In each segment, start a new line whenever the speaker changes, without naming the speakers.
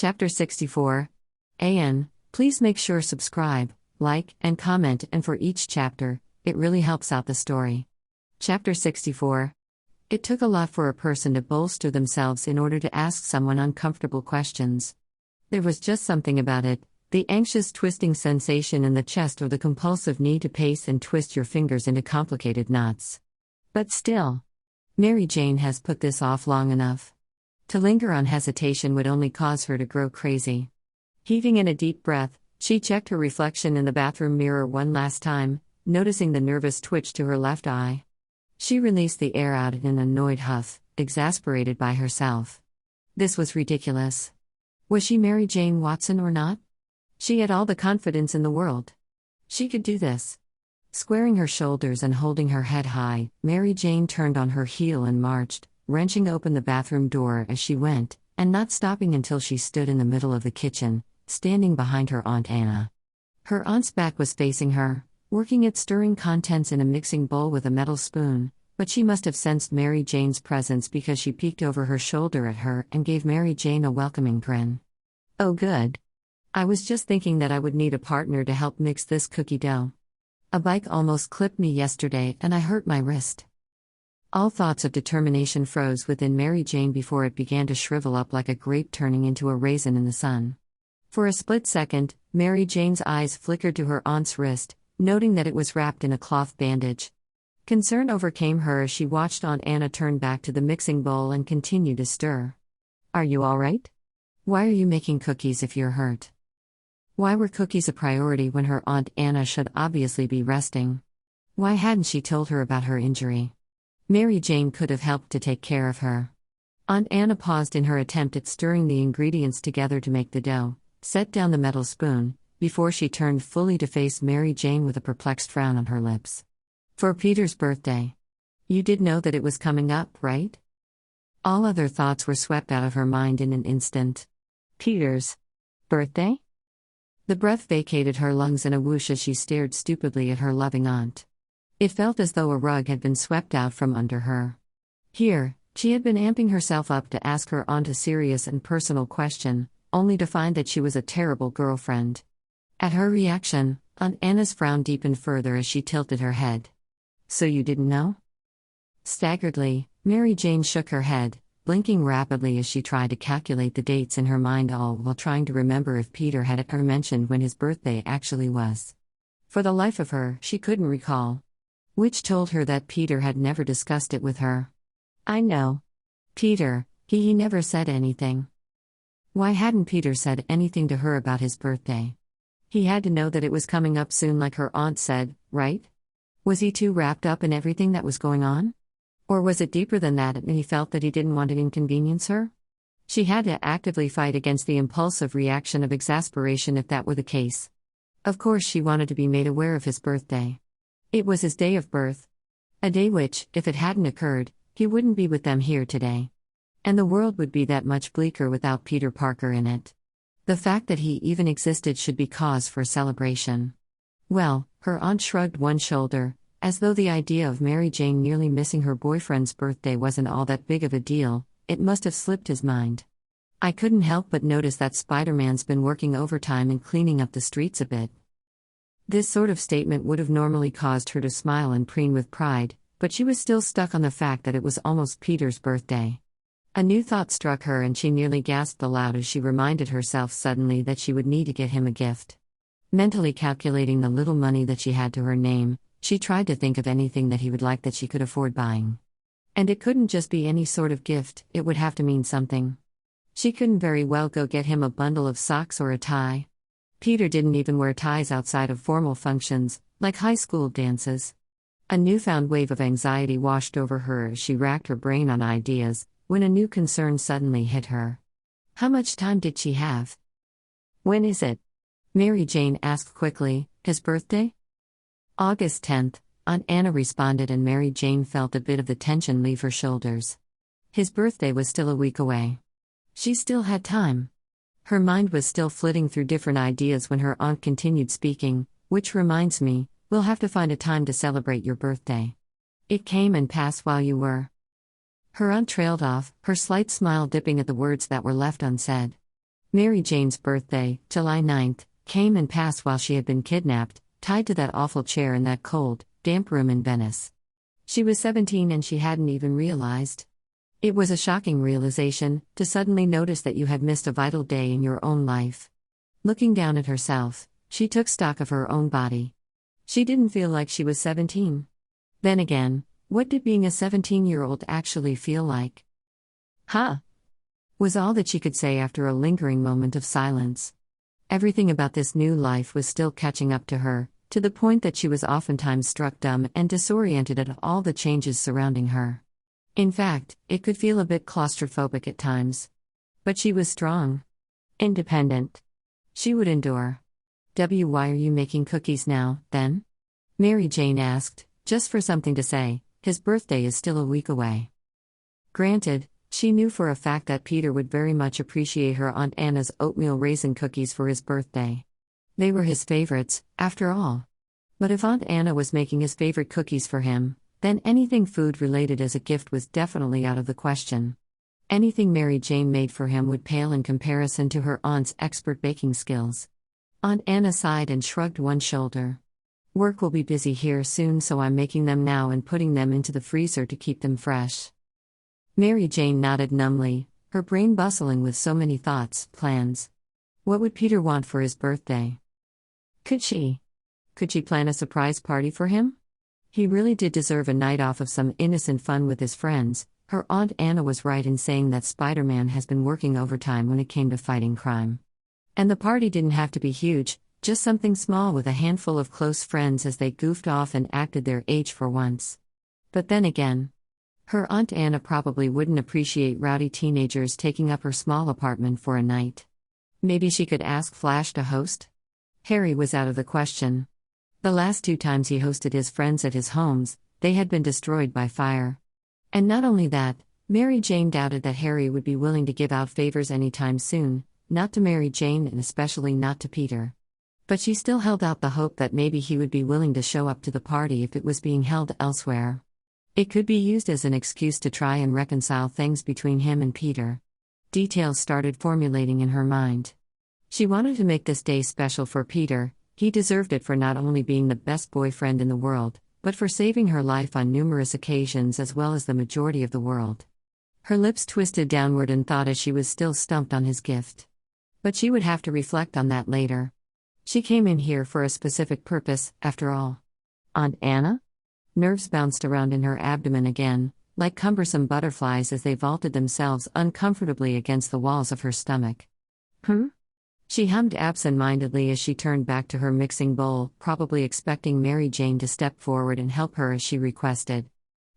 Chapter 64. AN, please make sure subscribe, like, and comment, and for each chapter, it really helps out the story. Chapter 64. It took a lot for a person to bolster themselves in order to ask someone uncomfortable questions. There was just something about it, the anxious twisting sensation in the chest or the compulsive need to pace and twist your fingers into complicated knots. But still, Mary Jane has put this off long enough. To linger on hesitation would only cause her to grow crazy. Heaving in a deep breath, she checked her reflection in the bathroom mirror one last time, noticing the nervous twitch to her left eye. She released the air out in an annoyed huff, exasperated by herself. This was ridiculous. Was she Mary Jane Watson or not? She had all the confidence in the world. She could do this. Squaring her shoulders and holding her head high, Mary Jane turned on her heel and marched, wrenching open the bathroom door as she went, and not stopping until she stood in the middle of the kitchen, standing behind her Aunt Anna. Her aunt's back was facing her, working at stirring contents in a mixing bowl with a metal spoon, but she must have sensed Mary Jane's presence because she peeked over her shoulder at her and gave Mary Jane a welcoming grin. "Oh good. I was just thinking that I would need a partner to help mix this cookie dough. A bike almost clipped me yesterday and I hurt my wrist." All thoughts of determination froze within Mary Jane before it began to shrivel up like a grape turning into a raisin in the sun. For a split second, Mary Jane's eyes flickered to her aunt's wrist, noting that it was wrapped in a cloth bandage. Concern overcame her as she watched Aunt Anna turn back to the mixing bowl and continue to stir. "Are you all right? Why are you making cookies if you're hurt?" Why were cookies a priority when her Aunt Anna should obviously be resting? Why hadn't she told her about her injury? Mary Jane could have helped to take care of her. Aunt Anna paused in her attempt at stirring the ingredients together to make the dough, set down the metal spoon, before she turned fully to face Mary Jane with a perplexed frown on her lips. "For Peter's birthday. You did know that it was coming up, right?" All other thoughts were swept out of her mind in an instant. Peter's birthday? The breath vacated her lungs in a whoosh as she stared stupidly at her loving aunt. It felt as though a rug had been swept out from under her. Here, she had been amping herself up to ask her aunt a serious and personal question, only to find that she was a terrible girlfriend. At her reaction, Aunt Anna's frown deepened further as she tilted her head. "So you didn't know?" Staggeredly, Mary Jane shook her head, blinking rapidly as she tried to calculate the dates in her mind, all while trying to remember if Peter had ever mentioned when his birthday actually was. For the life of her, she couldn't recall. Which told her that Peter had never discussed it with her. "I know. Peter, he never said anything." Why hadn't Peter said anything to her about his birthday? He had to know that it was coming up soon like her aunt said, right? Was he too wrapped up in everything that was going on? Or was it deeper than that and he felt that he didn't want to inconvenience her? She had to actively fight against the impulsive reaction of exasperation if that were the case. Of course she wanted to be made aware of his birthday. It was his day of birth. A day which, if it hadn't occurred, he wouldn't be with them here today. And the world would be that much bleaker without Peter Parker in it. The fact that he even existed should be cause for celebration. Well, her aunt shrugged one shoulder, as though the idea of Mary Jane nearly missing her boyfriend's birthday wasn't all that big of a deal. It must have slipped his mind. "I couldn't help but notice that Spider-Man's been working overtime and cleaning up the streets a bit." This sort of statement would have normally caused her to smile and preen with pride, but she was still stuck on the fact that it was almost Peter's birthday. A new thought struck her and she nearly gasped aloud as she reminded herself suddenly that she would need to get him a gift. Mentally calculating the little money that she had to her name, she tried to think of anything that he would like that she could afford buying. And it couldn't just be any sort of gift, it would have to mean something. She couldn't very well go get him a bundle of socks or a tie. Peter didn't even wear ties outside of formal functions, like high school dances. A newfound wave of anxiety washed over her as she racked her brain on ideas, when a new concern suddenly hit her. How much time did she have? "When is it?" Mary Jane asked quickly. "His birthday?" "August 10th, Aunt Anna responded, and Mary Jane felt a bit of the tension leave her shoulders. His birthday was still a week away. She still had time. Her mind was still flitting through different ideas when her aunt continued speaking, "Which reminds me, we'll have to find a time to celebrate your birthday. It came and passed while you were..." Her aunt trailed off, her slight smile dipping at the words that were left unsaid. Mary Jane's birthday, July 9th, came and passed while she had been kidnapped, tied to that awful chair in that cold, damp room in Venice. She was 17 and she hadn't even realized. It was a shocking realization, to suddenly notice that you had missed a vital day in your own life. Looking down at herself, she took stock of her own body. She didn't feel like she was 17. Then again, what did being a 17-year-old actually feel like? Huh? Was all that she could say after a lingering moment of silence. Everything about this new life was still catching up to her, to the point that she was oftentimes struck dumb and disoriented at all the changes surrounding her. In fact, it could feel a bit claustrophobic at times. But she was strong. Independent. She would endure. Why are you making cookies now, then? Mary Jane asked, just for something to say. His birthday is still a week away. Granted, she knew for a fact that Peter would very much appreciate her Aunt Anna's oatmeal raisin cookies for his birthday. They were his favorites, after all. But if Aunt Anna was making his favorite cookies for him, then anything food-related as a gift was definitely out of the question. Anything Mary Jane made for him would pale in comparison to her aunt's expert baking skills. Aunt Anna sighed and shrugged one shoulder. Work will be busy here soon, so I'm making them now and putting them into the freezer to keep them fresh. Mary Jane nodded numbly, her brain bustling with so many thoughts, plans. What would Peter want for his birthday? Could she plan a surprise party for him? He really did deserve a night off of some innocent fun with his friends. Her Aunt Anna was right in saying that Spider-Man has been working overtime when it came to fighting crime. And the party didn't have to be huge, just something small with a handful of close friends as they goofed off and acted their age for once. But then again, her Aunt Anna probably wouldn't appreciate rowdy teenagers taking up her small apartment for a night. Maybe she could ask Flash to host? Harry was out of the question. The last 2 times he hosted his friends at his homes, they had been destroyed by fire. And not only that, Mary Jane doubted that Harry would be willing to give out favors anytime soon, not to Mary Jane and especially not to Peter. But she still held out the hope that maybe he would be willing to show up to the party if it was being held elsewhere. It could be used as an excuse to try and reconcile things between him and Peter. Details started formulating in her mind. She wanted to make this day special for Peter. He deserved it for not only being the best boyfriend in the world, but for saving her life on numerous occasions as well as the majority of the world. Her lips twisted downward in thought as she was still stumped on his gift. But she would have to reflect on that later. She came in here for a specific purpose, after all. Aunt Anna? Nerves bounced around in her abdomen again, like cumbersome butterflies as they vaulted themselves uncomfortably against the walls of her stomach. She hummed absent-mindedly as she turned back to her mixing bowl, probably expecting Mary Jane to step forward and help her as she requested.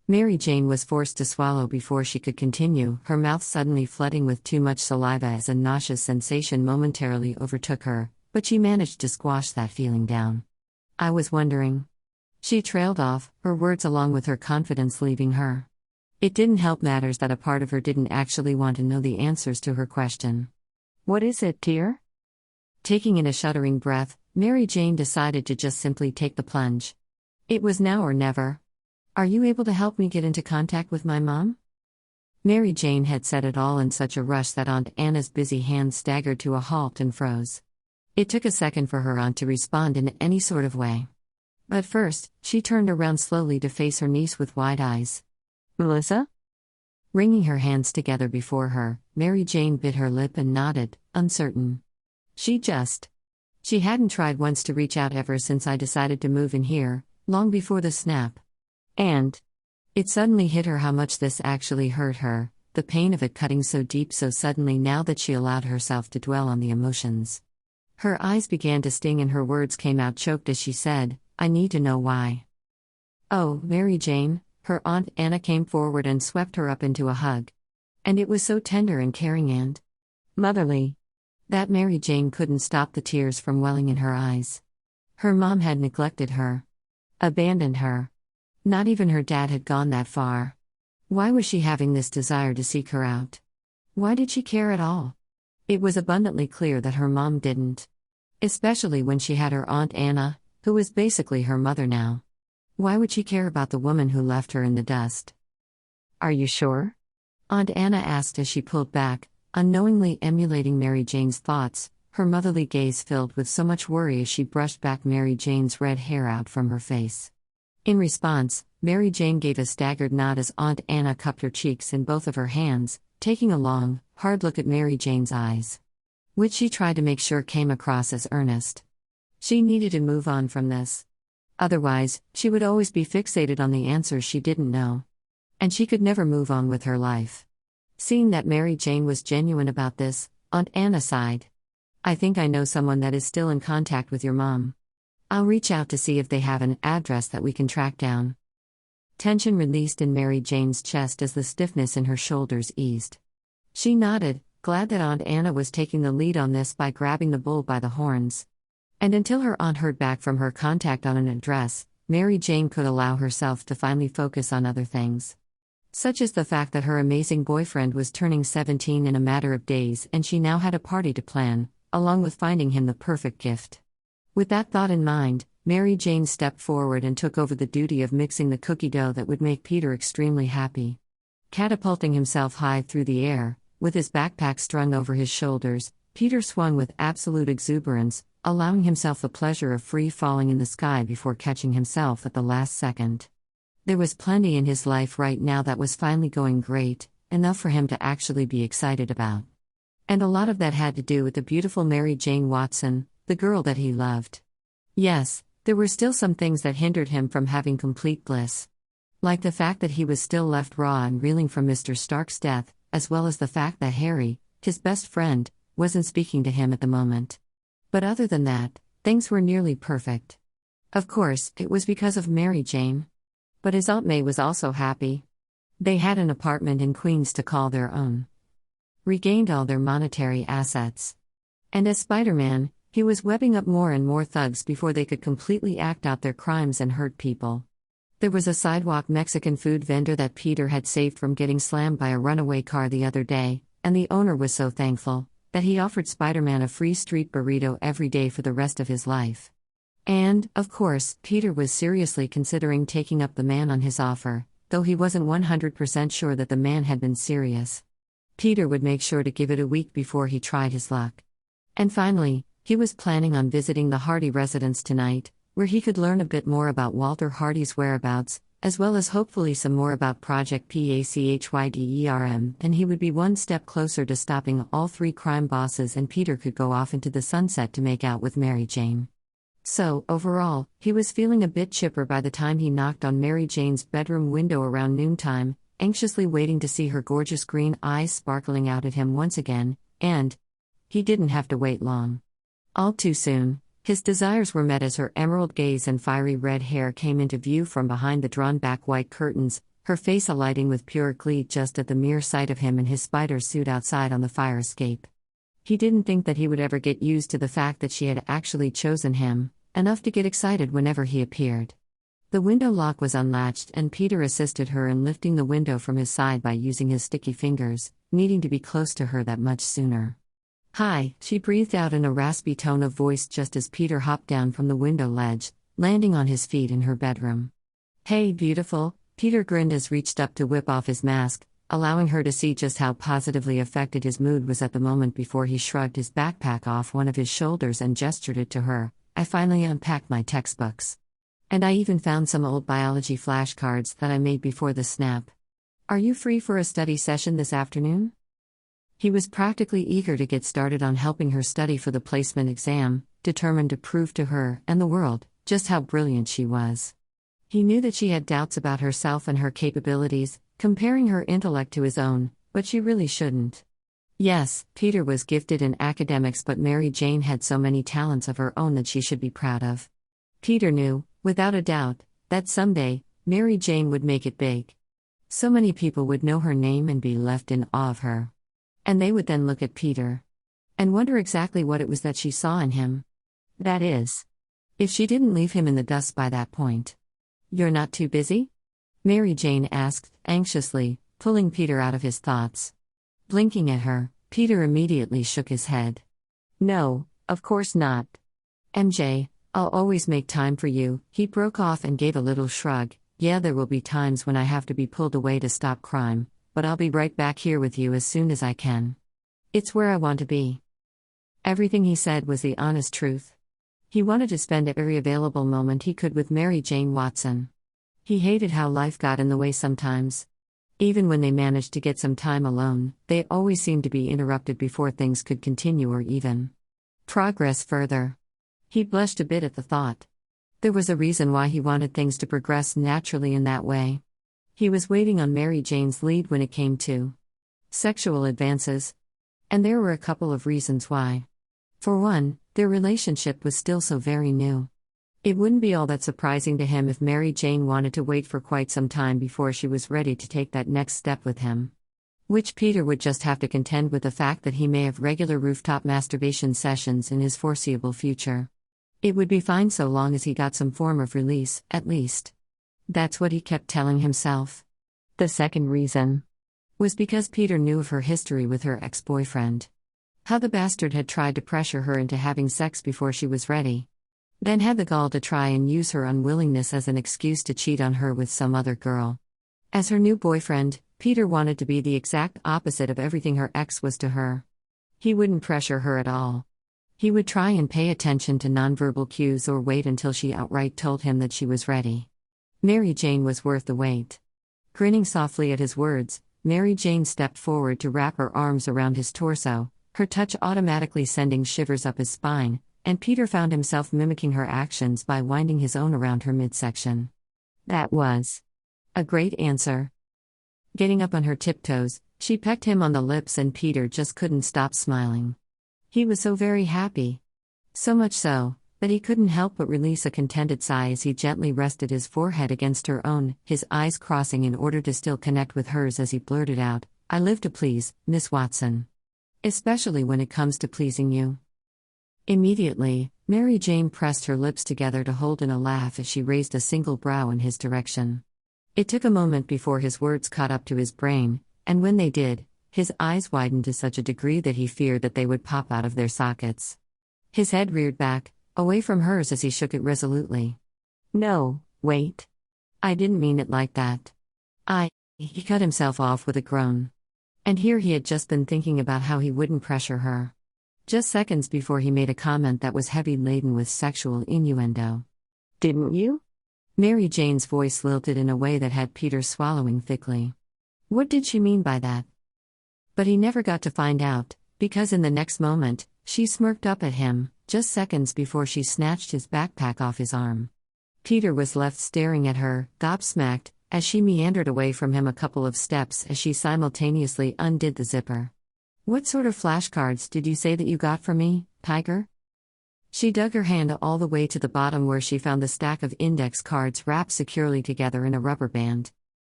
Mary Jane was forced to swallow before she could continue, her mouth suddenly flooding with too much saliva as a nauseous sensation momentarily overtook her, but she managed to squash that feeling down. I was wondering. She trailed off, her words along with her confidence leaving her. It didn't help matters that a part of her didn't actually want to know the answers to her question. What is it, dear? Taking in a shuddering breath, Mary Jane decided to just simply take the plunge. It was now or never. Are you able to help me get into contact with my mom? Mary Jane had said it all in such a rush that Aunt Anna's busy hands staggered to a halt and froze. It took a second for her aunt to respond in any sort of way. But first, she turned around slowly to face her niece with wide eyes. Melissa? Wringing her hands together before her, Mary Jane bit her lip and nodded, uncertain. She hadn't tried once to reach out ever since I decided to move in here, long before the snap. And it suddenly hit her how much this actually hurt her, the pain of it cutting so deep so suddenly now that she allowed herself to dwell on the emotions. Her eyes began to sting and her words came out choked as she said, I need to know why. Oh, Mary Jane, her Aunt Anna came forward and swept her up into a hug. And it was so tender and caring and motherly that Mary Jane couldn't stop the tears from welling in her eyes. Her mom had neglected her. Abandoned her. Not even her dad had gone that far. Why was she having this desire to seek her out? Why did she care at all? It was abundantly clear that her mom didn't. Especially when she had her Aunt Anna, who was basically her mother now. Why would she care about the woman who left her in the dust? Are you sure? Aunt Anna asked as she pulled back, unknowingly emulating Mary Jane's thoughts, her motherly gaze filled with so much worry as she brushed back Mary Jane's red hair out from her face. In response, Mary Jane gave a staggered nod as Aunt Anna cupped her cheeks in both of her hands, taking a long, hard look at Mary Jane's eyes, which she tried to make sure came across as earnest. She needed to move on from this. Otherwise, she would always be fixated on the answers she didn't know. And she could never move on with her life. Seeing that Mary Jane was genuine about this, Aunt Anna sighed. "I think I know someone that is still in contact with your mom. I'll reach out to see if they have an address that we can track down." Tension released in Mary Jane's chest as the stiffness in her shoulders eased. She nodded, glad that Aunt Anna was taking the lead on this by grabbing the bull by the horns. And until her aunt heard back from her contact on an address, Mary Jane could allow herself to finally focus on other things. Such as the fact that her amazing boyfriend was turning 17 in a matter of days and she now had a party to plan, along with finding him the perfect gift. With that thought in mind, Mary Jane stepped forward and took over the duty of mixing the cookie dough that would make Peter extremely happy. Catapulting himself high through the air, with his backpack strung over his shoulders, Peter swung with absolute exuberance, allowing himself the pleasure of free falling in the sky before catching himself at the last second. There was plenty in his life right now that was finally going great, enough for him to actually be excited about. And a lot of that had to do with the beautiful Mary Jane Watson, the girl that he loved. Yes, there were still some things that hindered him from having complete bliss. Like the fact that he was still left raw and reeling from Mr. Stark's death, as well as the fact that Harry, his best friend, wasn't speaking to him at the moment. But other than that, things were nearly perfect. Of course, it was because of Mary Jane. But his Aunt May was also happy. They had an apartment in Queens to call their own. Regained all their monetary assets. And as Spider-Man, he was webbing up more and more thugs before they could completely act out their crimes and hurt people. There was a sidewalk Mexican food vendor that Peter had saved from getting slammed by a runaway car the other day, and the owner was so thankful that he offered Spider-Man a free street burrito every day for the rest of his life. And, of course, Peter was seriously considering taking up the man on his offer, though he wasn't 100% sure that the man had been serious. Peter would make sure to give it a week before he tried his luck. And finally, he was planning on visiting the Hardy residence tonight, where he could learn a bit more about Walter Hardy's whereabouts, as well as hopefully some more about Project PACHYDERM, and he would be one step closer to stopping all three crime bosses, and Peter could go off into the sunset to make out with Mary Jane. So, overall, he was feeling a bit chipper by the time he knocked on Mary Jane's bedroom window around noontime, anxiously waiting to see her gorgeous green eyes sparkling out at him once again, and he didn't have to wait long. All too soon, his desires were met as her emerald gaze and fiery red hair came into view from behind the drawn-back white curtains, her face alighting with pure glee just at the mere sight of him in his spider suit outside on the fire escape. He didn't think that he would ever get used to the fact that she had actually chosen him, enough to get excited whenever he appeared. The window lock was unlatched and Peter assisted her in lifting the window from his side by using his sticky fingers, needing to be close to her that much sooner. "Hi," she breathed out in a raspy tone of voice just as Peter hopped down from the window ledge, landing on his feet in her bedroom. "Hey, beautiful," Peter grinned as reached up to whip off his mask, allowing her to see just how positively affected his mood was at the moment before he shrugged his backpack off one of his shoulders and gestured it to her. "I finally unpacked my textbooks. And I even found some old biology flashcards that I made before the snap. Are you free for a study session this afternoon?" He was practically eager to get started on helping her study for the placement exam, determined to prove to her and the world just how brilliant she was. He knew that she had doubts about herself and her capabilities, comparing her intellect to his own, but she really shouldn't. Yes, Peter was gifted in academics, but Mary Jane had so many talents of her own that she should be proud of. Peter knew, without a doubt, that someday, Mary Jane would make it big. So many people would know her name and be left in awe of her. And they would then look at Peter and wonder exactly what it was that she saw in him. That is, if she didn't leave him in the dust by that point. "You're not too busy?" Mary Jane asked, anxiously, pulling Peter out of his thoughts. Blinking at her, Peter immediately shook his head. "No, of course not. MJ, I'll always make time for you." He broke off and gave a little shrug. "Yeah, there will be times when I have to be pulled away to stop crime, but I'll be right back here with you as soon as I can." It's where I want to be. Everything he said was the honest truth. He wanted to spend every available moment he could with Mary Jane Watson. He hated how life got in the way sometimes. Even when they managed to get some time alone, they always seemed to be interrupted before things could continue or even progress further. He blushed a bit at the thought. There was a reason why he wanted things to progress naturally in that way. He was waiting on Mary Jane's lead when it came to sexual advances. And there were a couple of reasons why. For one, their relationship was still so very new. It wouldn't be all that surprising to him if Mary Jane wanted to wait for quite some time before she was ready to take that next step with him. Which Peter would just have to contend with the fact that he may have regular rooftop masturbation sessions in his foreseeable future. It would be fine so long as he got some form of release, at least. That's what he kept telling himself. The second reason was because Peter knew of her history with her ex-boyfriend. How the bastard had tried to pressure her into having sex before she was ready. Then had the gall to try and use her unwillingness as an excuse to cheat on her with some other girl. As her new boyfriend, Peter wanted to be the exact opposite of everything her ex was to her. He wouldn't pressure her at all. He would try and pay attention to nonverbal cues or wait until she outright told him that she was ready. Mary Jane was worth the wait. Grinning softly at his words, Mary Jane stepped forward to wrap her arms around his torso, her touch automatically sending shivers up his spine, and Peter found himself mimicking her actions by winding his own around her midsection. That was a great answer. Getting up on her tiptoes, she pecked him on the lips and Peter just couldn't stop smiling. He was so very happy. So much so, that he couldn't help but release a contented sigh as he gently rested his forehead against her own, his eyes crossing in order to still connect with hers as he blurted out, "I live to please, Miss Watson. Especially when it comes to pleasing you." Immediately, Mary Jane pressed her lips together to hold in a laugh as she raised a single brow in his direction. It took a moment before his words caught up to his brain, and when they did, his eyes widened to such a degree that he feared that they would pop out of their sockets. His head reared back, away from hers as he shook it resolutely. "No, wait. I didn't mean it like that. He cut himself off with a groan. And here he had just been thinking about how he wouldn't pressure her. Just seconds before he made a comment that was heavy laden with sexual innuendo. "Didn't you?" Mary Jane's voice lilted in a way that had Peter swallowing thickly. What did she mean by that? But he never got to find out, because in the next moment, she smirked up at him, just seconds before she snatched his backpack off his arm. Peter was left staring at her, gobsmacked, as she meandered away from him a couple of steps as she simultaneously undid the zipper. "What sort of flashcards did you say that you got for me, Tiger?" She dug her hand all the way to the bottom where she found the stack of index cards wrapped securely together in a rubber band.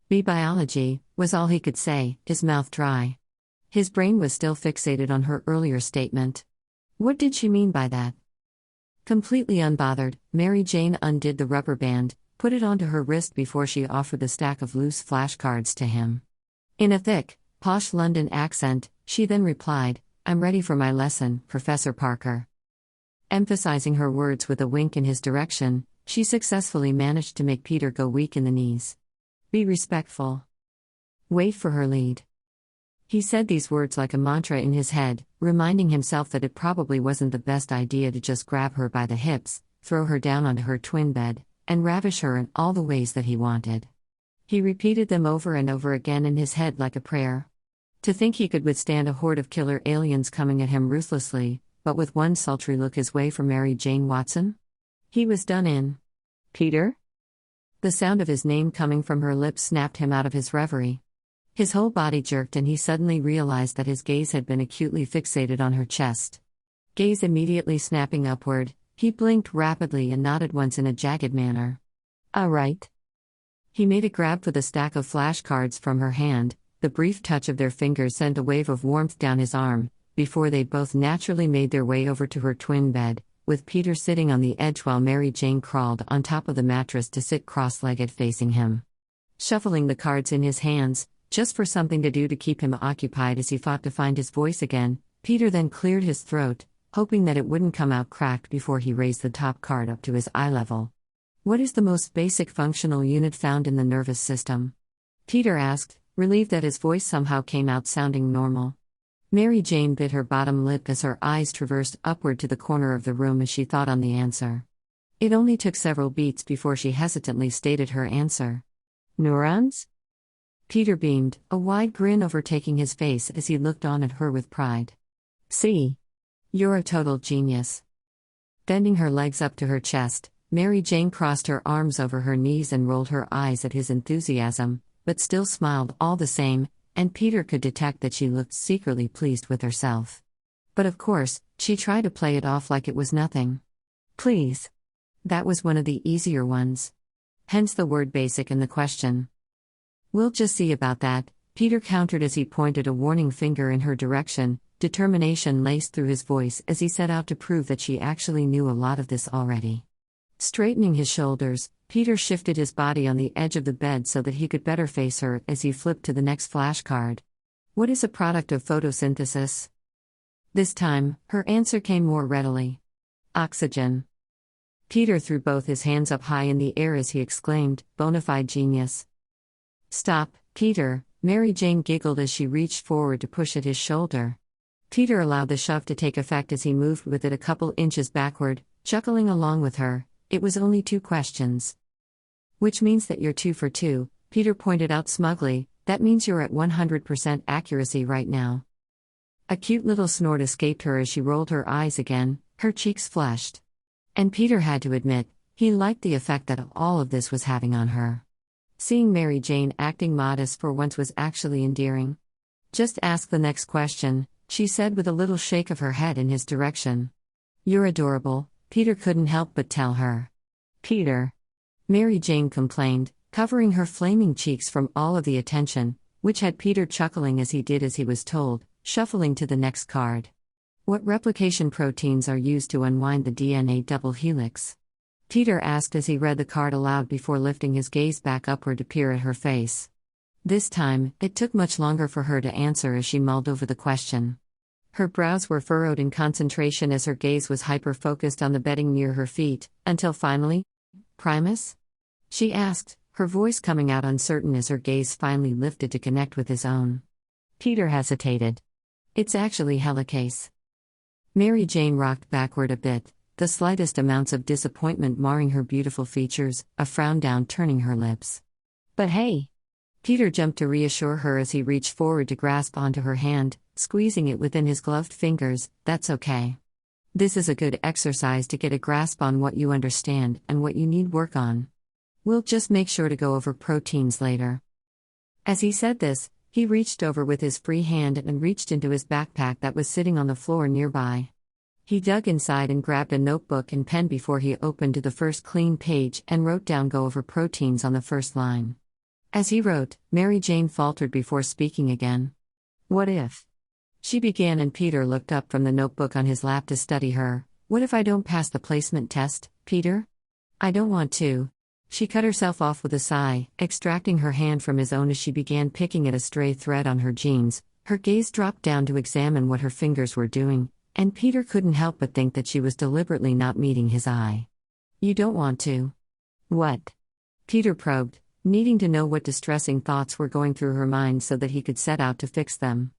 Biology, was all he could say, his mouth dry. His brain was still fixated on her earlier statement. What did she mean by that? Completely unbothered, Mary Jane undid the rubber band, put it onto her wrist before she offered the stack of loose flashcards to him. In a thick, posh London accent, she then replied, "I'm ready for my lesson, Professor Parker." Emphasizing her words with a wink in his direction, she successfully managed to make Peter go weak in the knees. "Be respectful. Wait for her lead." He said these words like a mantra in his head, reminding himself that it probably wasn't the best idea to just grab her by the hips, throw her down onto her twin bed, and ravish her in all the ways that he wanted. He repeated them over and over again in his head like a prayer. To think he could withstand a horde of killer aliens coming at him ruthlessly, but with one sultry look his way from Mary Jane Watson? He was done in. "Peter?" The sound of his name coming from her lips snapped him out of his reverie. His whole body jerked and he suddenly realized that his gaze had been acutely fixated on her chest. Gaze immediately snapping upward, he blinked rapidly and nodded once in a jagged manner. "All right." He made a grab for the stack of flashcards from her hand. The brief touch of their fingers sent a wave of warmth down his arm, before they both naturally made their way over to her twin bed, with Peter sitting on the edge while Mary Jane crawled on top of the mattress to sit cross-legged facing him. Shuffling the cards in his hands, just for something to do to keep him occupied as he fought to find his voice again, Peter then cleared his throat, hoping that it wouldn't come out cracked before he raised the top card up to his eye level. "What is the most basic functional unit found in the nervous system?" Peter asked, relieved that his voice somehow came out sounding normal. Mary Jane bit her bottom lip as her eyes traversed upward to the corner of the room as she thought on the answer. It only took several beats before she hesitantly stated her answer. Neurons? Peter beamed, a wide grin overtaking his face as he looked on at her with pride. See? You're a total genius. Bending her legs up to her chest, Mary Jane crossed her arms over her knees and rolled her eyes at his enthusiasm, but still smiled all the same, and Peter could detect that she looked secretly pleased with herself. But of course, she tried to play it off like it was nothing. Please. That was one of the easier ones. Hence the word basic in the question. We'll just see about that, Peter countered as he pointed a warning finger in her direction. Determination laced through his voice as he set out to prove that she actually knew a lot of this already. Straightening his shoulders, Peter shifted his body on the edge of the bed so that he could better face her as he flipped to the next flashcard. What is a product of photosynthesis? This time, her answer came more readily. Oxygen. Peter threw both his hands up high in the air as he exclaimed, "Bona fide genius." "Stop, Peter," Mary Jane giggled as she reached forward to push at his shoulder. Peter allowed the shove to take effect as he moved with it a couple inches backward, chuckling along with her. It was only 2 questions. Which means that you're 2 for 2, Peter pointed out smugly. That means you're at 100% accuracy right now. A cute little snort escaped her as she rolled her eyes again, her cheeks flushed. And Peter had to admit, he liked the effect that all of this was having on her. Seeing Mary Jane acting modest for once was actually endearing. "Just ask the next question," she said with a little shake of her head in his direction. "You're adorable," Peter couldn't help but tell her. "Peter," Mary Jane complained, covering her flaming cheeks from all of the attention, which had Peter chuckling as he did as he was told, shuffling to the next card. "What replication proteins are used to unwind the DNA double helix?" Peter asked as he read the card aloud before lifting his gaze back upward to peer at her face. This time, it took much longer for her to answer as she mulled over the question. Her brows were furrowed in concentration as her gaze was hyper-focused on the bedding near her feet, until finally, "Primus?" she asked, her voice coming out uncertain as her gaze finally lifted to connect with his own. Peter hesitated. "It's actually helicase." Mary Jane rocked backward a bit, the slightest amounts of disappointment marring her beautiful features, a frown down-turning her lips. "But hey!" Peter jumped to reassure her as he reached forward to grasp onto her hand, squeezing it within his gloved fingers. "That's okay. This is a good exercise to get a grasp on what you understand and what you need work on. We'll just make sure to go over proteins later." As he said this, he reached over with his free hand and reached into his backpack that was sitting on the floor nearby. He dug inside and grabbed a notebook and pen before he opened to the first clean page and wrote down "go over proteins" on the first line. As he wrote, Mary Jane faltered before speaking again. "What if?" she began, and Peter looked up from the notebook on his lap to study her. "What if I don't pass the placement test, Peter? I don't want to." She cut herself off with a sigh, extracting her hand from his own as she began picking at a stray thread on her jeans. Her gaze dropped down to examine what her fingers were doing, and Peter couldn't help but think that she was deliberately not meeting his eye. "You don't want to?" "What?" Peter probed, needing to know what distressing thoughts were going through her mind so that he could set out to fix them.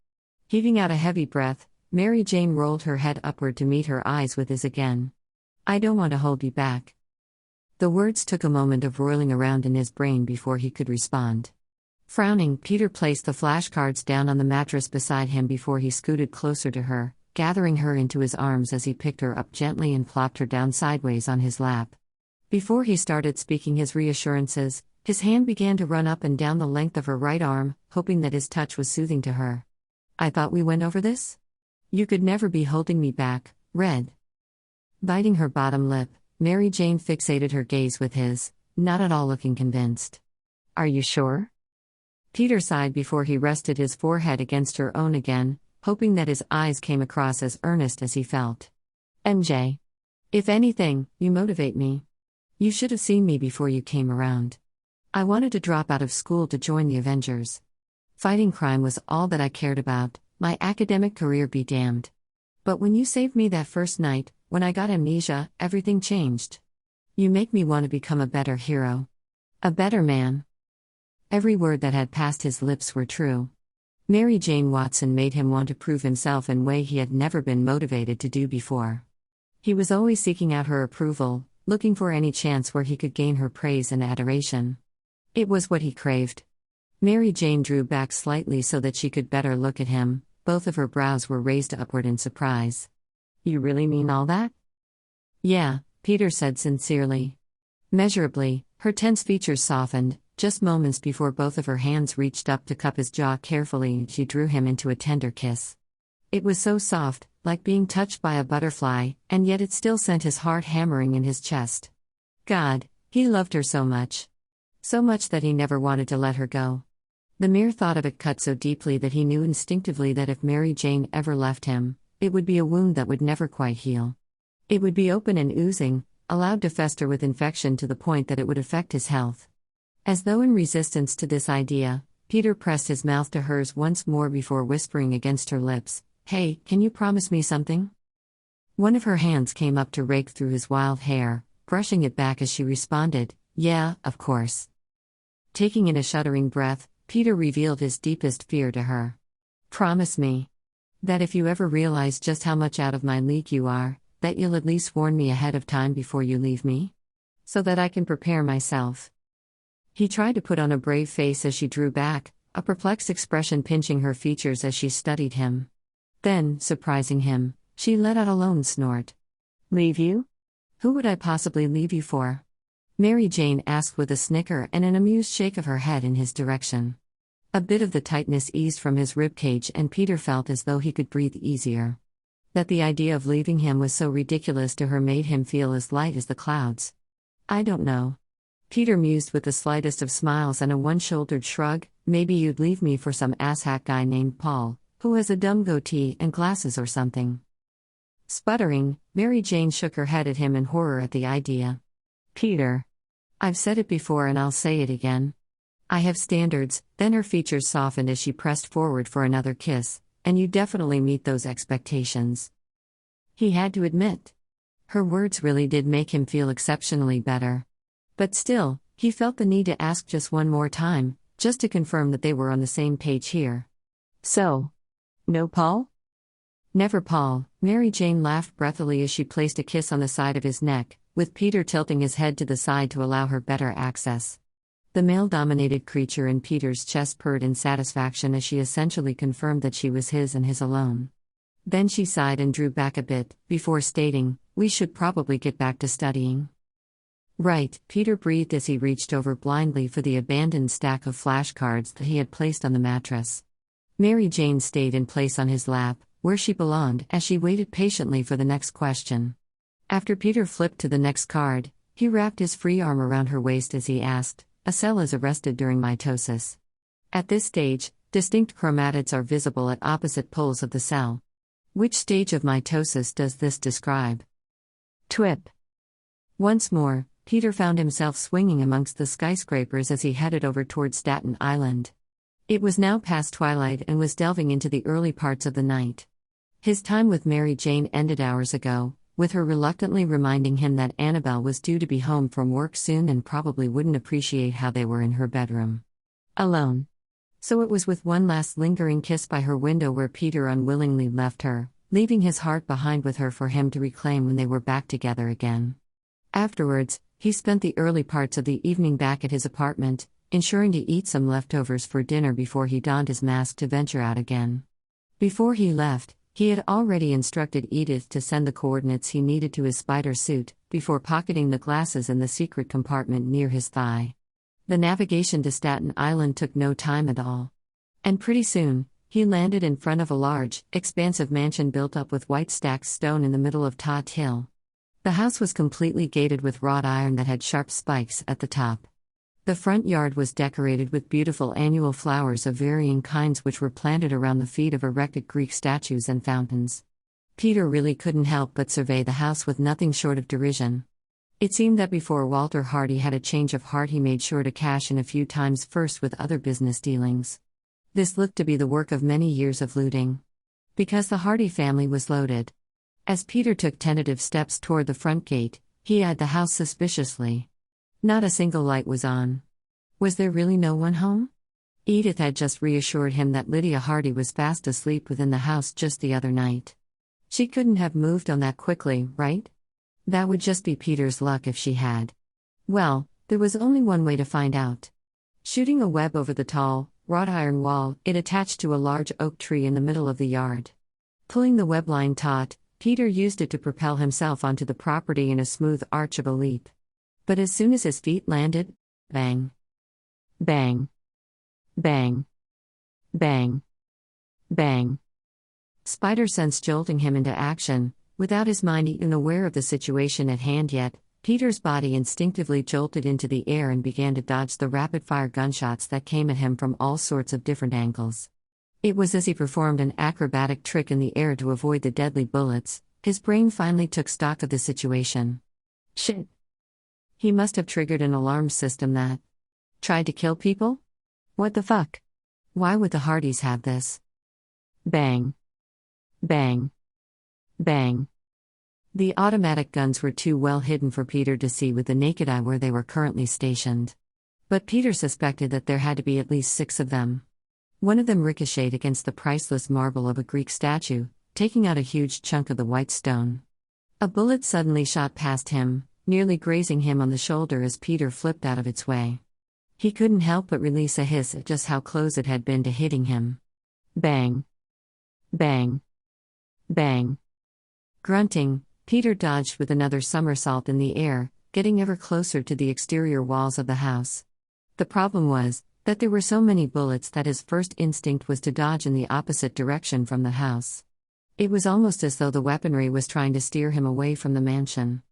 Heaving out a heavy breath, Mary Jane rolled her head upward to meet her eyes with his again. "I don't want to hold you back." The words took a moment of roiling around in his brain before he could respond. Frowning, Peter placed the flashcards down on the mattress beside him before he scooted closer to her, gathering her into his arms as he picked her up gently and plopped her down sideways on his lap. Before he started speaking his reassurances, his hand began to run up and down the length of her right arm, hoping that his touch was soothing to her. "I thought we went over this? You could never be holding me back, Red." Biting her bottom lip, Mary Jane fixated her gaze with his, not at all looking convinced. "Are you sure?" Peter sighed before he rested his forehead against her own again, hoping that his eyes came across as earnest as he felt. "MJ. If anything, you motivate me. You should have seen me before you came around. I wanted to drop out of school to join the Avengers. Fighting crime was all that I cared about, my academic career be damned. But when you saved me that first night, when I got amnesia, everything changed. You make me want to become a better hero. A better man." Every word that had passed his lips were true. Mary Jane Watson made him want to prove himself in a way he had never been motivated to do before. He was always seeking out her approval, looking for any chance where he could gain her praise and adoration. It was what he craved. Mary Jane drew back slightly so that she could better look at him. Both of her brows were raised upward in surprise. "You really mean all that?" "Yeah," Peter said sincerely. Measurably, her tense features softened. Just moments before both of her hands reached up to cup his jaw carefully, she drew him into a tender kiss. It was so soft, like being touched by a butterfly, and yet it still sent his heart hammering in his chest. God, he loved her so much. So much that he never wanted to let her go. The mere thought of it cut so deeply that he knew instinctively that if Mary Jane ever left him, it would be a wound that would never quite heal. It would be open and oozing, allowed to fester with infection to the point that it would affect his health. As though in resistance to this idea, Peter pressed his mouth to hers once more before whispering against her lips, "Hey, can you promise me something?" One of her hands came up to rake through his wild hair, brushing it back as she responded, "Yeah, of course." Taking in a shuddering breath, Peter revealed his deepest fear to her. "Promise me that if you ever realize just how much out of my league you are, that you'll at least warn me ahead of time before you leave me? So that I can prepare myself." He tried to put on a brave face as she drew back, a perplexed expression pinching her features as she studied him. Then, surprising him, she let out a lone snort. "Leave you? Who would I possibly leave you for?" Mary Jane asked with a snicker and an amused shake of her head in his direction. A bit of the tightness eased from his ribcage and Peter felt as though he could breathe easier. That the idea of leaving him was so ridiculous to her made him feel as light as the clouds. "I don't know." Peter mused with the slightest of smiles and a one-shouldered shrug, "Maybe you'd leave me for some asshat guy named Paul, who has a dumb goatee and glasses or something." Sputtering, Mary Jane shook her head at him in horror at the idea. "Peter, I've said it before and I'll say it again. I have standards." Then her features softened as she pressed forward for another kiss, "and you definitely meet those expectations." He had to admit. Her words really did make him feel exceptionally better. But still, he felt the need to ask just one more time, just to confirm that they were on the same page here. "So, no Paul?" "Never Paul." Mary Jane laughed breathily as she placed a kiss on the side of his neck, with Peter tilting his head to the side to allow her better access. The male-dominated creature in Peter's chest purred in satisfaction as she essentially confirmed that she was his and his alone. Then she sighed and drew back a bit, before stating, "We should probably get back to studying." "Right," Peter breathed as he reached over blindly for the abandoned stack of flashcards that he had placed on the mattress. Mary Jane stayed in place on his lap, where she belonged, as she waited patiently for the next question. After Peter flipped to the next card, he wrapped his free arm around her waist as he asked, "A cell is arrested during mitosis. At this stage, distinct chromatids are visible at opposite poles of the cell. Which stage of mitosis does this describe?" Twip. Once more, Peter found himself swinging amongst the skyscrapers as he headed over toward Staten Island. It was now past twilight and was delving into the early parts of the night. His time with Mary Jane ended hours ago, with her reluctantly reminding him that Annabelle was due to be home from work soon and probably wouldn't appreciate how they were in her bedroom. Alone. So it was with one last lingering kiss by her window where Peter unwillingly left her, leaving his heart behind with her for him to reclaim when they were back together again. Afterwards, he spent the early parts of the evening back at his apartment, ensuring to eat some leftovers for dinner before he donned his mask to venture out again. Before he left, he had already instructed Edith to send the coordinates he needed to his spider suit, before pocketing the glasses in the secret compartment near his thigh. The navigation to Staten Island took no time at all. And pretty soon, he landed in front of a large, expansive mansion built up with white stacked stone in the middle of Tot Hill. The house was completely gated with wrought iron that had sharp spikes at the top. The front yard was decorated with beautiful annual flowers of varying kinds which were planted around the feet of erected Greek statues and fountains. Peter really couldn't help but survey the house with nothing short of derision. It seemed that before Walter Hardy had a change of heart he made sure to cash in a few times first with other business dealings. This looked to be the work of many years of looting. Because the Hardy family was loaded. As Peter took tentative steps toward the front gate, he eyed the house suspiciously. Not a single light was on. Was there really no one home? Edith had just reassured him that Lydia Hardy was fast asleep within the house just the other night. She couldn't have moved on that quickly, right? That would just be Peter's luck if she had. Well, there was only one way to find out. Shooting a web over the tall, wrought iron wall, it attached to a large oak tree in the middle of the yard. Pulling the web line taut, Peter used it to propel himself onto the property in a smooth arch of a leap. But as soon as his feet landed, bang. Bang. Bang. Bang. Bang. Spider sense jolting him into action, without his mind even aware of the situation at hand yet. Peter's body instinctively jolted into the air and began to dodge the rapid-fire gunshots that came at him from all sorts of different angles. It was as he performed an acrobatic trick in the air to avoid the deadly bullets, his brain finally took stock of the situation. Shit. He must have triggered an alarm system that tried to kill people? What the fuck? Why would the Hardys have this? Bang. Bang. Bang. The automatic guns were too well hidden for Peter to see with the naked eye where they were currently stationed. But Peter suspected that there had to be at least 6 of them. One of them ricocheted against the priceless marble of a Greek statue, taking out a huge chunk of the white stone. A bullet suddenly shot past him, nearly grazing him on the shoulder as Peter flipped out of its way. He couldn't help but release a hiss at just how close it had been to hitting him. Bang. Bang. Bang. Grunting, Peter dodged with another somersault in the air, getting ever closer to the exterior walls of the house. The problem was that there were so many bullets that his first instinct was to dodge in the opposite direction from the house. It was almost as though the weaponry was trying to steer him away from the mansion.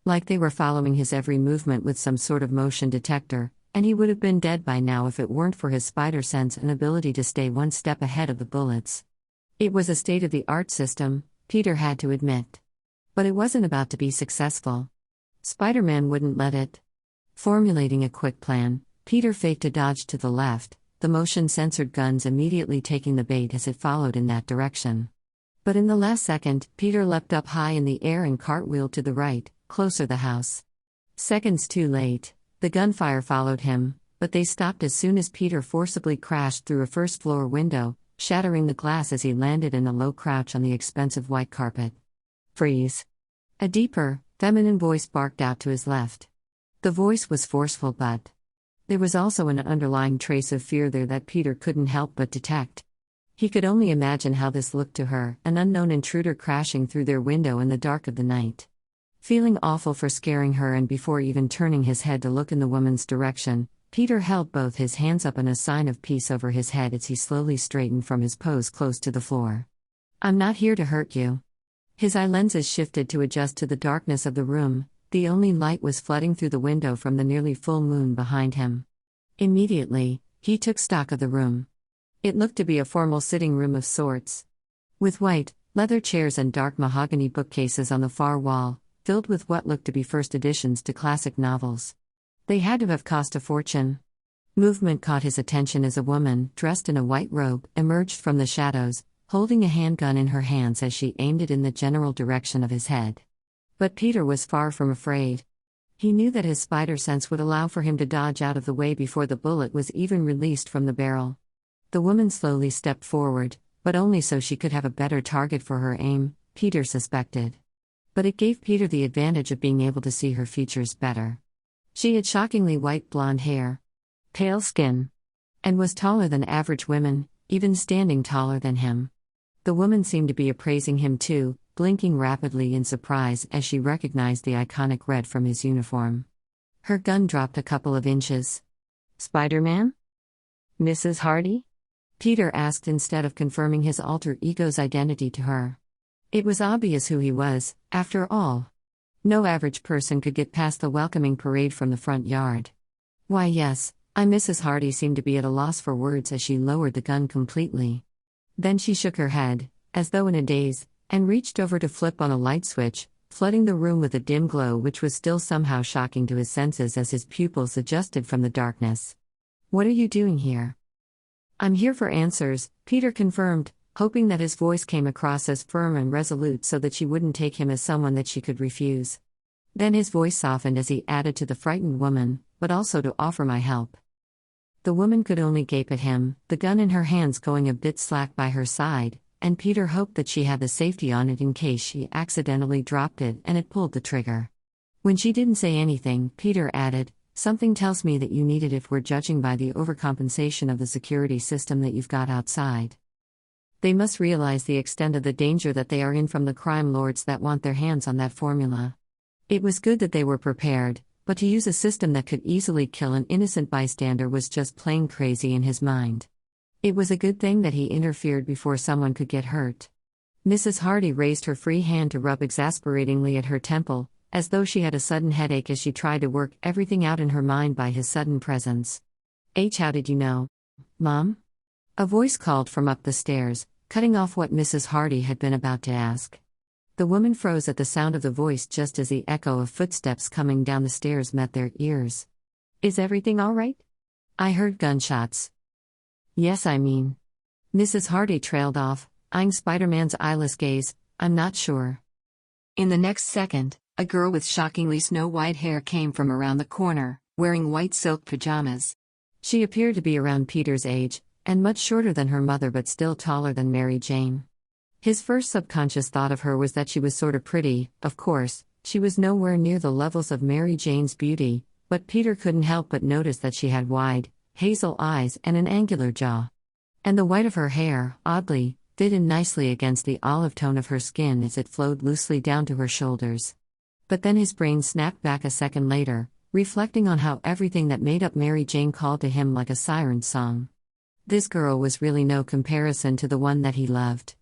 Like they were following his every movement with some sort of motion detector, and he would have been dead by now if it weren't for his spider sense and ability to stay one step ahead of the bullets. It was a state-of-the-art system, Peter had to admit. But it wasn't about to be successful. Spider-Man wouldn't let it. Formulating a quick plan, Peter faked a dodge to the left, the motion-censored guns immediately taking the bait as it followed in that direction. But in the last second, Peter leapt up high in the air and cartwheeled to the right, closer the house. Seconds too late, the gunfire followed him, but they stopped as soon as Peter forcibly crashed through a first-floor window, shattering the glass as he landed in a low crouch on the expensive white carpet. Freeze. A deeper, feminine voice barked out to his left. The voice was forceful, but there was also an underlying trace of fear there that Peter couldn't help but detect. He could only imagine how this looked to her, an unknown intruder crashing through their window in the dark of the night. Feeling awful for scaring her and before even turning his head to look in the woman's direction, Peter held both his hands up in a sign of peace over his head as he slowly straightened from his pose close to the floor. "I'm not here to hurt you." His eye lenses shifted to adjust to the darkness of the room. The only light was flooding through the window from the nearly full moon behind him. Immediately, he took stock of the room. It looked to be a formal sitting room of sorts. With white, leather chairs and dark mahogany bookcases on the far wall, filled with what looked to be first editions to classic novels. They had to have cost a fortune. Movement caught his attention as a woman, dressed in a white robe, emerged from the shadows, holding a handgun in her hands as she aimed it in the general direction of his head. But Peter was far from afraid. He knew that his spider sense would allow for him to dodge out of the way before the bullet was even released from the barrel. The woman slowly stepped forward, but only so she could have a better target for her aim, Peter suspected. But it gave Peter the advantage of being able to see her features better. She had shockingly white blonde hair, pale skin, and was taller than average women, even standing taller than him. The woman seemed to be appraising him too, blinking rapidly in surprise as she recognized the iconic red from his uniform. Her gun dropped a couple of inches. "Spider-Man? Mrs. Hardy?" Peter asked instead of confirming his alter ego's identity to her. It was obvious who he was, after all. No average person could get past the welcoming parade from the front yard. "Why yes, I'm Mrs. Hardy," seemed to be at a loss for words as she lowered the gun completely. Then she shook her head, as though in a daze, and reached over to flip on a light switch, flooding the room with a dim glow which was still somehow shocking to his senses as his pupils adjusted from the darkness. "What are you doing here?" "I'm here for answers," Peter confirmed, hoping that his voice came across as firm and resolute so that she wouldn't take him as someone that she could refuse. Then his voice softened as he added to the frightened woman, "but also to offer my help." The woman could only gape at him, the gun in her hands going a bit slack by her side, and Peter hoped that she had the safety on it in case she accidentally dropped it and it pulled the trigger. When she didn't say anything, Peter added, "Something tells me that you need it if we're judging by the overcompensation of the security system that you've got outside." They must realize the extent of the danger that they are in from the crime lords that want their hands on that formula. It was good that they were prepared, but to use a system that could easily kill an innocent bystander was just plain crazy in his mind. It was a good thing that he interfered before someone could get hurt. Mrs. Hardy raised her free hand to rub exasperatingly at her temple, as though she had a sudden headache as she tried to work everything out in her mind by his sudden presence. "How did you know? Mom?" A voice called from up the stairs, cutting off what Mrs. Hardy had been about to ask. The woman froze at the sound of the voice just as the echo of footsteps coming down the stairs met their ears. "Is everything all right? I heard gunshots." "Yes, I mean." Mrs. Hardy trailed off, eyeing Spider-Man's eyeless gaze, "I'm not sure." In the next second, a girl with shockingly snow-white hair came from around the corner, wearing white silk pajamas. She appeared to be around Peter's age, and much shorter than her mother but still taller than Mary Jane. His first subconscious thought of her was that she was sorta pretty. Of course, she was nowhere near the levels of Mary Jane's beauty, but Peter couldn't help but notice that she had wide, hazel eyes and an angular jaw. And the white of her hair, oddly, fit in nicely against the olive tone of her skin as it flowed loosely down to her shoulders. But then his brain snapped back a second later, reflecting on how everything that made up Mary Jane called to him like a siren's song. This girl was really no comparison to the one that he loved.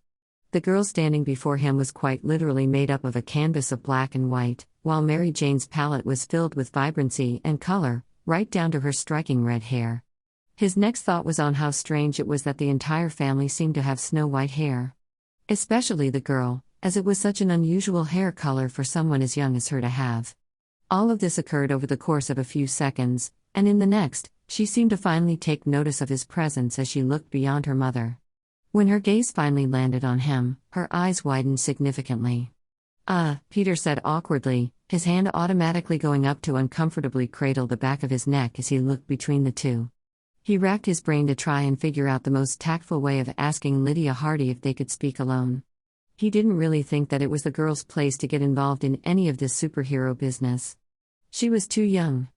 The girl standing before him was quite literally made up of a canvas of black and white, while Mary Jane's palette was filled with vibrancy and color, right down to her striking red hair. His next thought was on how strange it was that the entire family seemed to have snow-white hair. Especially the girl, as it was such an unusual hair color for someone as young as her to have. All of this occurred over the course of a few seconds, and in the next, she seemed to finally take notice of his presence as she looked beyond her mother. When her gaze finally landed on him, her eyes widened significantly. Peter said awkwardly, his hand automatically going up to uncomfortably cradle the back of his neck as he looked between the two. He racked his brain to try and figure out the most tactful way of asking Lydia Hardy if they could speak alone. He didn't really think that it was the girl's place to get involved in any of this superhero business. She was too young.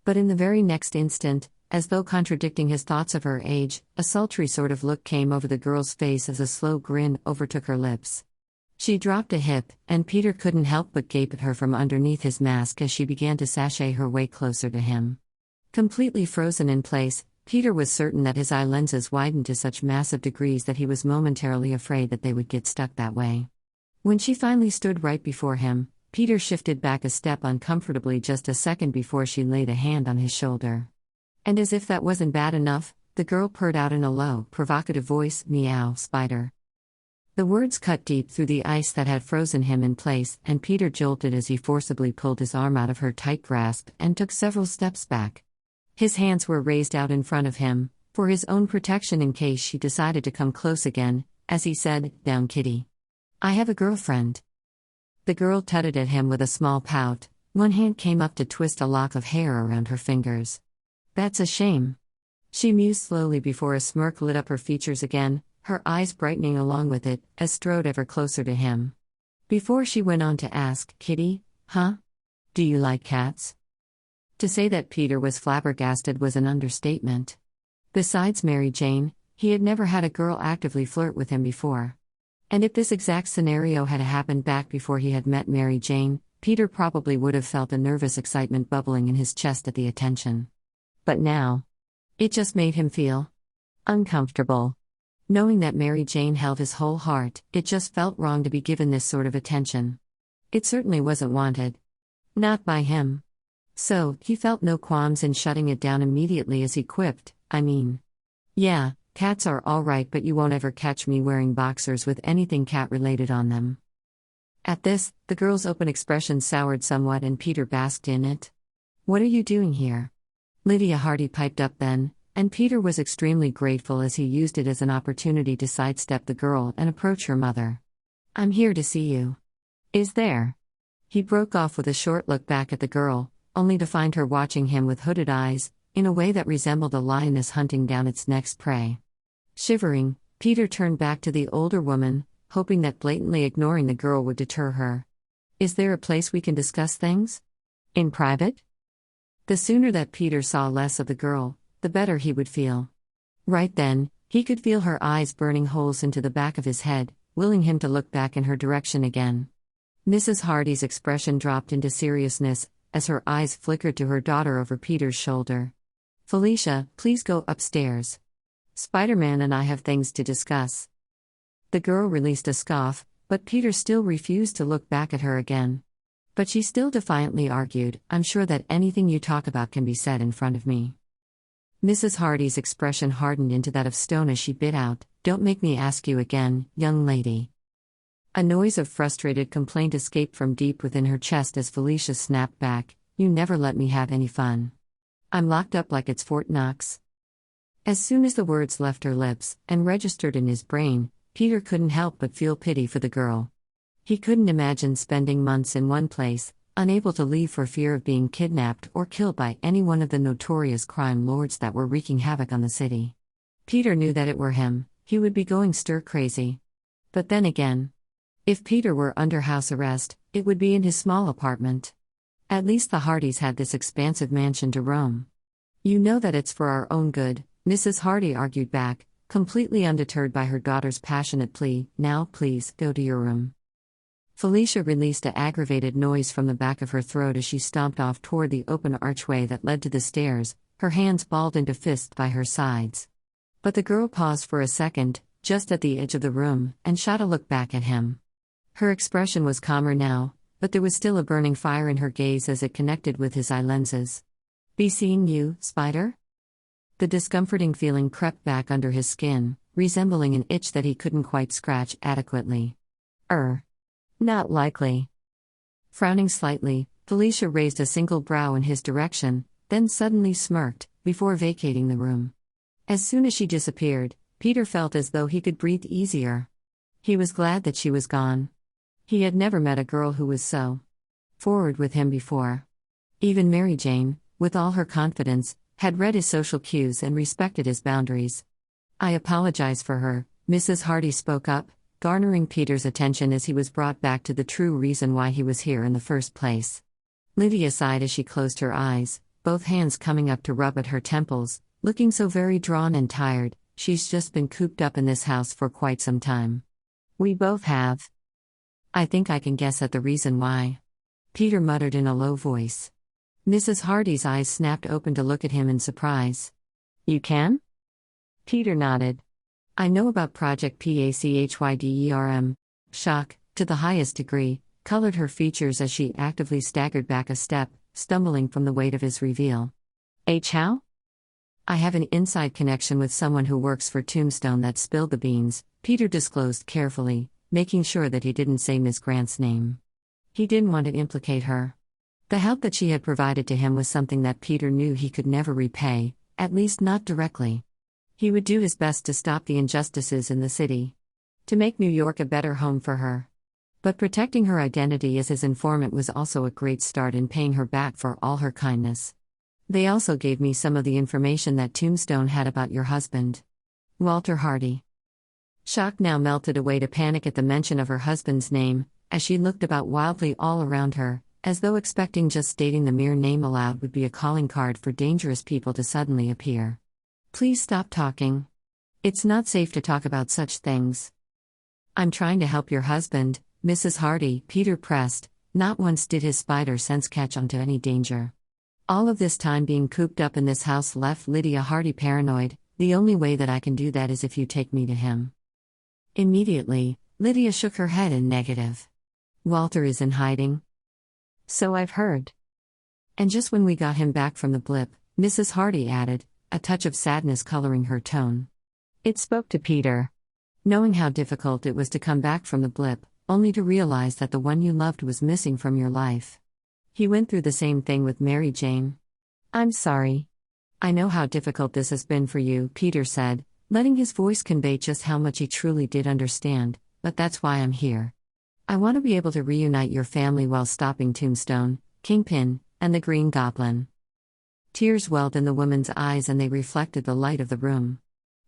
But in the very next instant, as though contradicting his thoughts of her age, a sultry sort of look came over the girl's face as a slow grin overtook her lips. She dropped a hip, and Peter couldn't help but gape at her from underneath his mask as she began to sashay her way closer to him. Completely frozen in place, Peter was certain that his eye lenses widened to such massive degrees that he was momentarily afraid that they would get stuck that way. When she finally stood right before him, Peter shifted back a step uncomfortably just a second before she laid a hand on his shoulder. And as if that wasn't bad enough, the girl purred out in a low, provocative voice, "Meow, Spider." The words cut deep through the ice that had frozen him in place, and Peter jolted as he forcibly pulled his arm out of her tight grasp and took several steps back. His hands were raised out in front of him, for his own protection in case she decided to come close again, as he said, "Down, kitty. I have a girlfriend." The girl tutted at him with a small pout. One hand came up to twist a lock of hair around her fingers. "That's a shame." She mused slowly before a smirk lit up her features again, her eyes brightening along with it, as strode ever closer to him. Before she went on to ask, "Kitty, huh? Do you like cats?" To say that Peter was flabbergasted was an understatement. Besides Mary Jane, he had never had a girl actively flirt with him before. And if this exact scenario had happened back before he had met Mary Jane, Peter probably would have felt a nervous excitement bubbling in his chest at the attention. But now, it just made him feel uncomfortable. Knowing that Mary Jane held his whole heart, it just felt wrong to be given this sort of attention. It certainly wasn't wanted. Not by him. So, he felt no qualms in shutting it down immediately as he quipped, "Yeah, cats are all right, but you won't ever catch me wearing boxers with anything cat-related on them." At this, the girl's open expression soured somewhat and Peter basked in it. "What are you doing here?" Lydia Hardy piped up then, and Peter was extremely grateful as he used it as an opportunity to sidestep the girl and approach her mother. "I'm here to see you." "Is there?" He broke off with a short look back at the girl, only to find her watching him with hooded eyes, in a way that resembled a lioness hunting down its next prey. Shivering, Peter turned back to the older woman, hoping that blatantly ignoring the girl would deter her. "Is there a place we can discuss things? In private?" The sooner that Peter saw less of the girl, the better he would feel. Right then, he could feel her eyes burning holes into the back of his head, willing him to look back in her direction again. Mrs. Hardy's expression dropped into seriousness as her eyes flickered to her daughter over Peter's shoulder. "Felicia, please go upstairs. Spider-Man and I have things to discuss." The girl released a scoff, but Peter still refused to look back at her again. But she still defiantly argued, "I'm sure that anything you talk about can be said in front of me." Mrs. Hardy's expression hardened into that of stone as she bit out, "Don't make me ask you again, young lady." A noise of frustrated complaint escaped from deep within her chest as Felicia snapped back, "You never let me have any fun. I'm locked up like it's Fort Knox." As soon as the words left her lips and registered in his brain, Peter couldn't help but feel pity for the girl. He couldn't imagine spending months in one place, unable to leave for fear of being kidnapped or killed by any one of the notorious crime lords that were wreaking havoc on the city. Peter knew that it were him, he would be going stir-crazy. But then again, if Peter were under house arrest, it would be in his small apartment. At least the Hardys had this expansive mansion to roam. "You know that it's for our own good," Mrs. Hardy argued back, completely undeterred by her daughter's passionate plea, "Now please, go to your room." Felicia released an aggravated noise from the back of her throat as she stomped off toward the open archway that led to the stairs, her hands balled into fists by her sides. But the girl paused for a second, just at the edge of the room, and shot a look back at him. Her expression was calmer now, but there was still a burning fire in her gaze as it connected with his eye lenses. "Be seeing you, Spider?" The discomforting feeling crept back under his skin, resembling an itch that he couldn't quite scratch adequately. Not likely." Frowning slightly, Felicia raised a single brow in his direction, then suddenly smirked, before vacating the room. As soon as she disappeared, Peter felt as though he could breathe easier. He was glad that she was gone. He had never met a girl who was so forward with him before. Even Mary Jane, with all her confidence, had read his social cues and respected his boundaries. "I apologize for her," Mrs. Hardy spoke up, garnering Peter's attention as he was brought back to the true reason why he was here in the first place. Lydia sighed as she closed her eyes, both hands coming up to rub at her temples, looking so very drawn and tired. "She's just been cooped up in this house for quite some time. We both have." "I think I can guess at the reason why," Peter muttered in a low voice. Mrs. Hardy's eyes snapped open to look at him in surprise. "You can?" Peter nodded. "I know about Project PACHYDERM. Shock, to the highest degree, colored her features as she actively staggered back a step, stumbling from the weight of his reveal. "How?" "I have an inside connection with someone who works for Tombstone that spilled the beans," Peter disclosed carefully, making sure that he didn't say Miss Grant's name. He didn't want to implicate her. The help that she had provided to him was something that Peter knew he could never repay, at least not directly. He would do his best to stop the injustices in the city, to make New York a better home for her. But protecting her identity as his informant was also a great start in paying her back for all her kindness. "They also gave me some of the information that Tombstone had about your husband, Walter Hardy." Shock now melted away to panic at the mention of her husband's name, as she looked about wildly all around her, as though expecting just stating the mere name aloud would be a calling card for dangerous people to suddenly appear. "Please stop talking. It's not safe to talk about such things." "I'm trying to help your husband, Mrs. Hardy," Peter pressed. Not once did his spider sense catch onto any danger. "All of this time being cooped up in this house left Lydia Hardy paranoid. The only way that I can do that is if you take me to him." Immediately, Lydia shook her head in negative. "Walter is in hiding." "So I've heard." "And just when we got him back from the blip," Mrs. Hardy added, a touch of sadness coloring her tone. It spoke to Peter. Knowing how difficult it was to come back from the blip, only to realize that the one you loved was missing from your life. He went through the same thing with Mary Jane. "I'm sorry. I know how difficult this has been for you," Peter said, letting his voice convey just how much he truly did understand, "but that's why I'm here. I want to be able to reunite your family while stopping Tombstone, Kingpin, and the Green Goblin." Tears welled in the woman's eyes and they reflected the light of the room.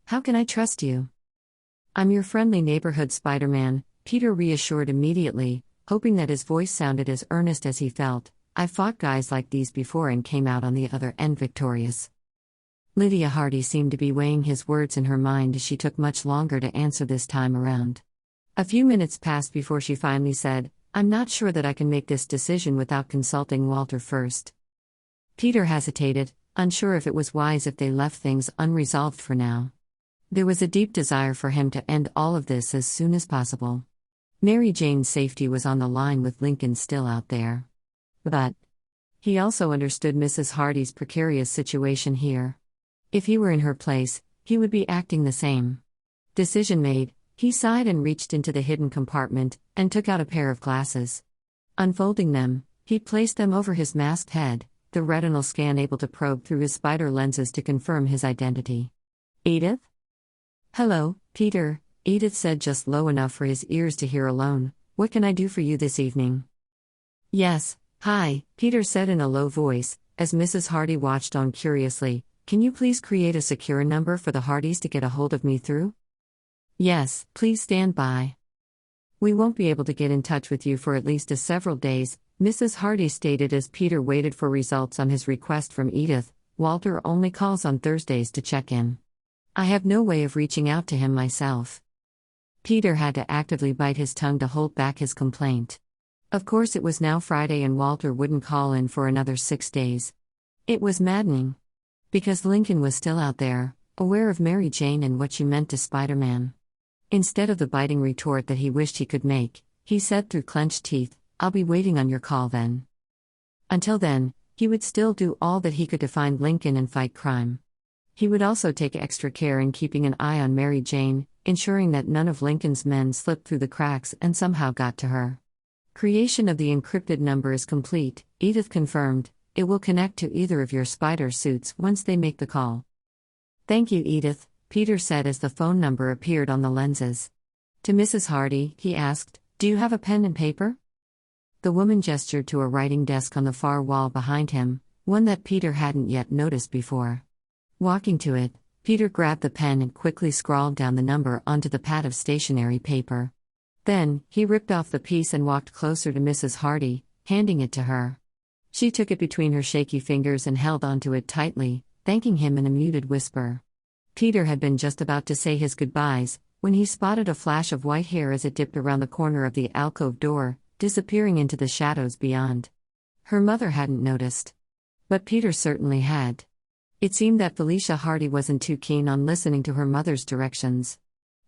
"How can I trust you?" "I'm your friendly neighborhood Spider-Man," Peter reassured immediately, hoping that his voice sounded as earnest as he felt. "I've fought guys like these before and came out on the other end victorious." Lydia Hardy seemed to be weighing his words in her mind as she took much longer to answer this time around. A few minutes passed before she finally said, "I'm not sure that I can make this decision without consulting Walter first." Peter hesitated, unsure if it was wise if they left things unresolved for now. There was a deep desire for him to end all of this as soon as possible. Mary Jane's safety was on the line with Lincoln still out there. But he also understood Mrs. Hardy's precarious situation here. If he were in her place, he would be acting the same. Decision made, he sighed and reached into the hidden compartment and took out a pair of glasses. Unfolding them, he placed them over his masked head, the retinal scan able to probe through his spider lenses to confirm his identity. "Edith?" "Hello, Peter," Edith said just low enough for his ears to hear alone. "What can I do for you this evening?" "Yes, hi," Peter said in a low voice, as Mrs. Hardy watched on curiously. "Can you please create a secure number for the Hardys to get a hold of me through?" "Yes, please stand by. We won't be able to get in touch with you for at least several days," Mrs. Hardy stated as Peter waited for results on his request from Edith. "Walter only calls on Thursdays to check in. I have no way of reaching out to him myself." Peter had to actively bite his tongue to hold back his complaint. Of course, it was now Friday and Walter wouldn't call in for another 6 days. It was maddening. Because Lincoln was still out there, aware of Mary Jane and what she meant to Spider-Man. Instead of the biting retort that he wished he could make, he said through clenched teeth, "I'll be waiting on your call then." Until then, he would still do all that he could to find Lincoln and fight crime. He would also take extra care in keeping an eye on Mary Jane, ensuring that none of Lincoln's men slipped through the cracks and somehow got to her. "Creation of the encrypted number is complete," Edith confirmed. "It will connect to either of your spider suits once they make the call." "Thank you, Edith," Peter said as the phone number appeared on the lenses. To Mrs. Hardy, he asked, "Do you have a pen and paper?" The woman gestured to a writing desk on the far wall behind him, one that Peter hadn't yet noticed before. Walking to it, Peter grabbed the pen and quickly scrawled down the number onto the pad of stationery paper. Then, he ripped off the piece and walked closer to Mrs. Hardy, handing it to her. She took it between her shaky fingers and held onto it tightly, thanking him in a muted whisper. Peter had been just about to say his goodbyes, when he spotted a flash of white hair as it dipped around the corner of the alcove door, disappearing into the shadows beyond. Her mother hadn't noticed. But Peter certainly had. It seemed that Felicia Hardy wasn't too keen on listening to her mother's directions.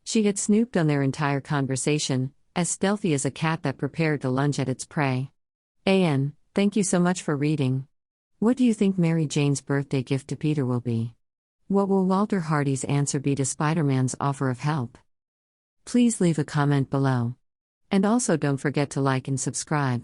She had snooped on their entire conversation, as stealthy as a cat that prepared to lunge at its prey. "An, thank you so much for reading. What do you think Mary Jane's birthday gift to Peter will be? What will Walter Hardy's answer be to Spider-Man's offer of help?" Please leave a comment below. And also don't forget to like and subscribe.